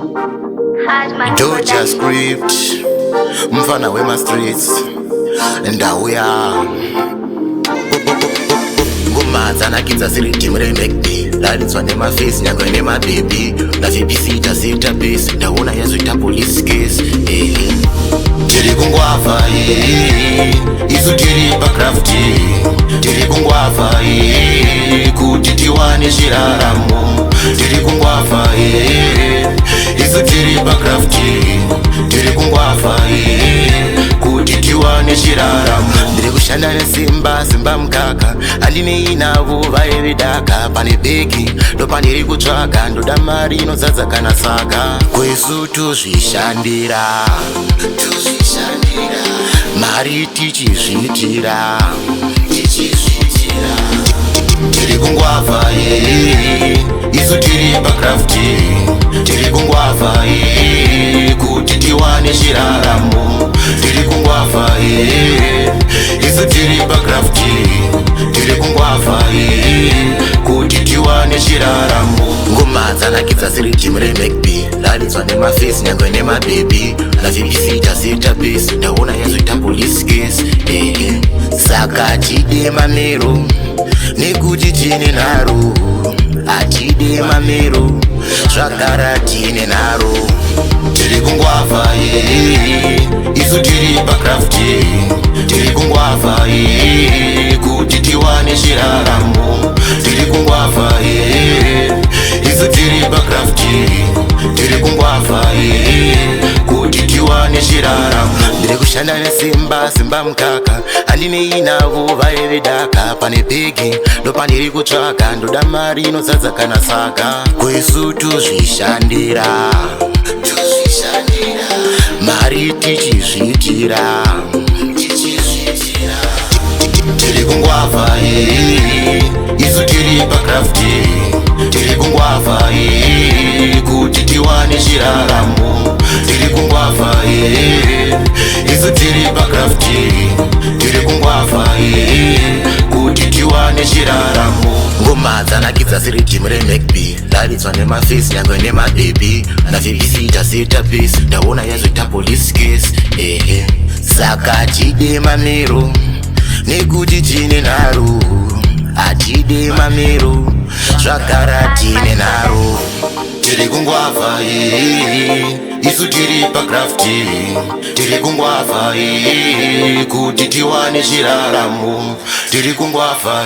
Hardman Georgia script mfana wema streets ndauya ngoma dzanakidza Riddim remake lalitswa nemafesi nyangwe nemabebi navibisita zita base ndaona yazoita police case tiri kungwavha isu tiri pacrafti tiri kungwavha kuti tiwane chiraramo tiri kungwavha isu tiri pacrafti tiri kungwavha kuti tiwane chiraramo ndiri kushanda nesimba simba mukaka handinei navo vaevidaka pane beki ndopandiri kutsvaga ndoda mari inozadza kana saka kwesu tuzvishandira mari tichizvitira tiri kungwavha isu tiri pacrafti tiri kungwavha kuti tiwane chiraramo tiri kungwavha isu tiri pacrafti tiri kungwavha kuti tiwane chiraramo ngoma dzanakidza Riddim remake lalitswa nemafesi nyangwe nemabebi navibisita zita base ndaona yazoita police case saka tide mamero nekuti tine naro atide mamero zvagara tine naro tiri kungwavha isu tiri pacrafti tiri kungwavha kuti tiwane chiraramo tiri kungwavha isu tiri pacrafti tiri kungwavha kuti tiwane chiraramo ndiri kushanda nesimba simba mukaka handinei navo vaevedaka pane begi ndopandiri kutsvaga ndoda mari inozadza kana saka kwesu tuzvishandira mari tichizvitira tiri kungwavha isu tiri pacrafti tiri kungwavha kuti tiwane chiraramo tiri kungwavha isu tiri pacrafti tiri kungwavha kuti tiwane chiraramo ngoma dzanakidza Riddim remake lalitswa nemafesi nyangwe nemabebi navibisita zita base ndaona yazoita police case saka tide mamero nekuti tine naro atide mamero zvagara tine naro tiri kungwavha isu tiri pacrafti tiri kungwavha kuti tiwane chiraramo tiri kungwavha